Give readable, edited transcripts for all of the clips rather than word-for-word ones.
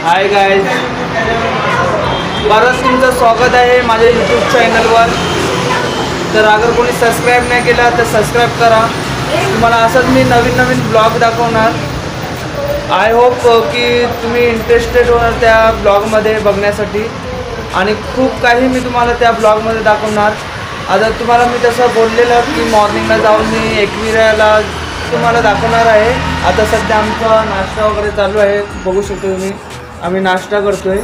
Hi guys, परत तुमचं स्वागत आहे माझ्या यूट्यूब चॅनलवर। तर अगर कोणी सबस्क्राइब नाही केला तर सबस्क्राइब करा। तुम्हाला असंच मी नवीन ब्लॉग दाखवणार। आय होप की तुम्ही इंटरेस्टेड होणार त्या ब्लॉगमध्ये बघण्यासाठी आणि खूप काही मी तुम्हाला त्या ब्लॉगमध्ये दाखवणार। आता तुम्हाला मी तसं बोललेलं की मॉर्निंगला जाऊन मी एकविराला तुम्हाला दाखवणार आहे। आता सध्या आमचा नाश्ता वगैरे चालू आहे, बघू शकतो तुम्ही। आम्ही नाश्ता करतोय,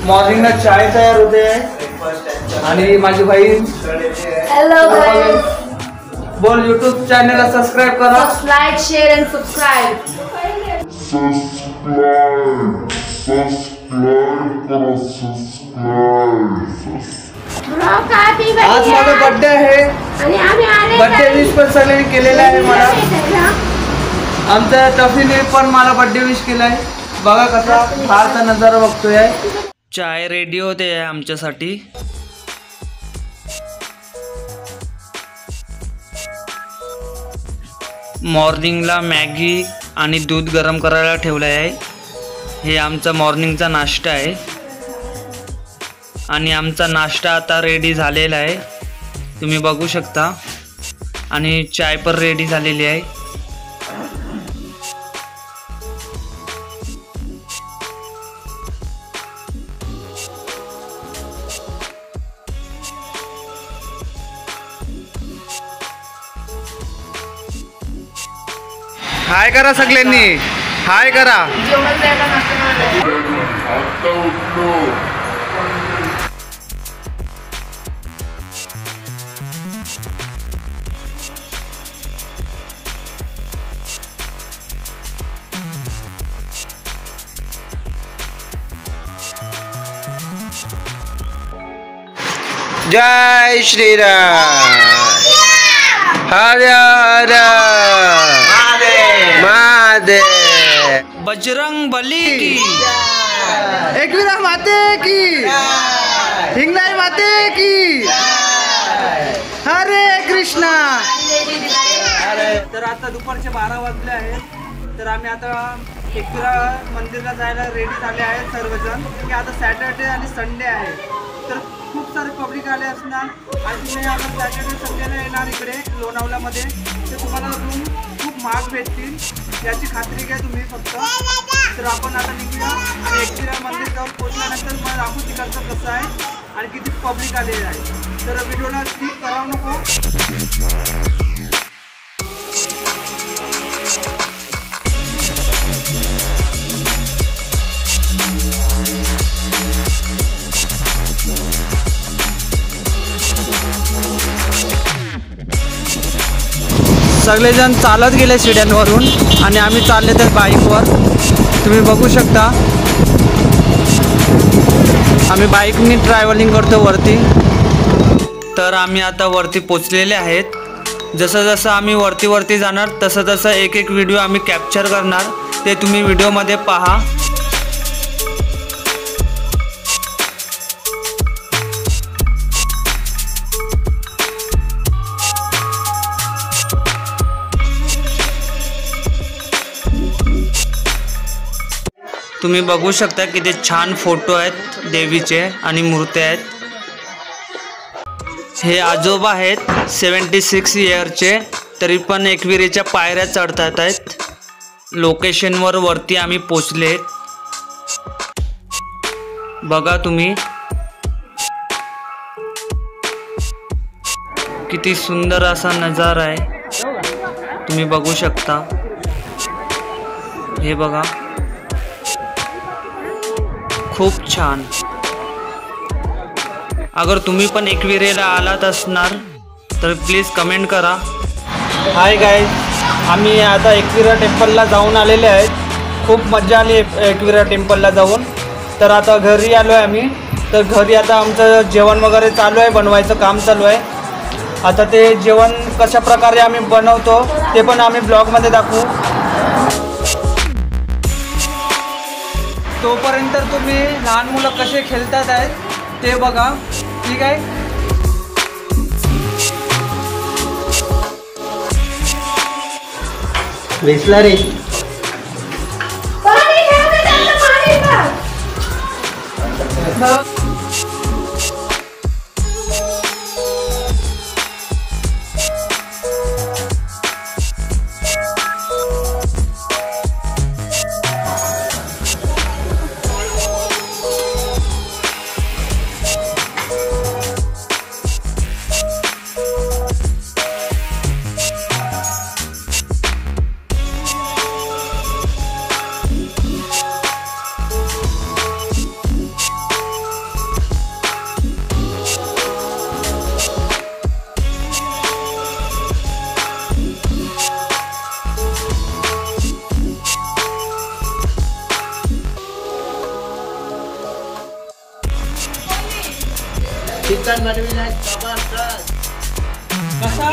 मॉर्निंगला चाय तयार होते आणि माझी बहीण हेलो बोल यूट्यूब चॅनलला सबस्क्राइब करा, लाइक शेअर अँड सबस्क्राइब आज माझा बर्थडे आहे आणि बर्थडे विश पण सगळ्यांनी केलेला आहे मला। आमच्या टफीने पण मला बर्थडे विश केलाय। बघा कसा बाहेरचा नजारा बघतोय। चाय रेडी होते आहे आमच्यासाठी। मॉर्निंगला मॅगी आणि दूध गरम करायला ठेवलं आहे। हे आमचा मॉर्निंगचा नाश्ता आहे आणि आमचा नाश्ता आता रेडी झालेला आहे, तुम्ही बघू शकता। आणि चाय पण रेडी झालेली आहे। हाय करा सगळ्यांनी, हाय करा। जय श्रीराम, हर हर महादेव, बजरंग बली की, एकविरा माते की, हिंगलाई माते की, हरे कृष्णा। तर आता दुपारचे 12 वाजले आहेत। तर आम्ही आता एकविरा मंदिरला जायला रेडी झाले आहेत सर्वजण, की आता सॅटर्डे आणि संडे आहे तर खूप सारे पब्लिक आले असणार। आणि तुम्ही आता सॅटर्डे संडेला येणार इकडे लोणावळ्यामध्ये तर तुम्हाला रूम खूप महाग भेटतील, याची खात्री घ्या तुम्ही फक्त। तर आपण आता निघूया आणि एकविरा मंदिर जाऊन पोहोचल्यानंतर मला दाखवू तिकडचं कसं आहे आणि किती पब्लिक आलेलं आहे। तर व्हिडिओला स्किप करावं नको। सगळेजण चालत गेले शिड्यांवरून आणि आम्ही चालले तर बाईकवर, तुम्ही बघू शकता। आम्ही बाईकनी ट्रॅव्हलिंग करतो वरती। तर आम्ही आता वरती पोचलेले आहेत। जसं जसं आम्ही वरती जाणार तसं एक व्हिडिओ आम्ही कॅप्चर करणार, ते तुम्ही व्हिडिओमध्ये पहा। तुम्ही बघू शकता किती छान फोटो आहेत देवीचे आणि मूर्ती आहेत। हे आजोबा आहेत 76 इयरचे, तरी पण एकविरेच्या पायऱ्या चढतात आहेत। लोकेशनवर वरती आम्ही पोचले, बघा तुम्ही किती सुंदर असा नजारा आहे, तुम्ही बघू शकता। हे बघा खूप छान। अगर तुम्ही पण एकविरेला आलात असणार तर प्लीज कमेंट करा। हाय गाइस, आम्ही आता एकविरा टेम्पलला जाऊन आलेले आहेत। खूप मजा आली एकविरा टेम्पलला जाऊन। तर आता घरी आलो आहे आम्ही। तर घरी आता आमचं जेवण वगैरे चालू आहे, बनवायचं काम चालू आहे। आता ते जेवण कशा प्रकारे आम्ही बनवतो ते पण आम्ही ब्लॉगमध्ये दाखवू। तोपर्यंत तुम्ही लहान मुलं कसे खेळतात आहेत ते बघा, ठीक आहे। वेचला रे पाणी चिकन बनविला जबरदस्त कसा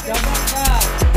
जबरदस्त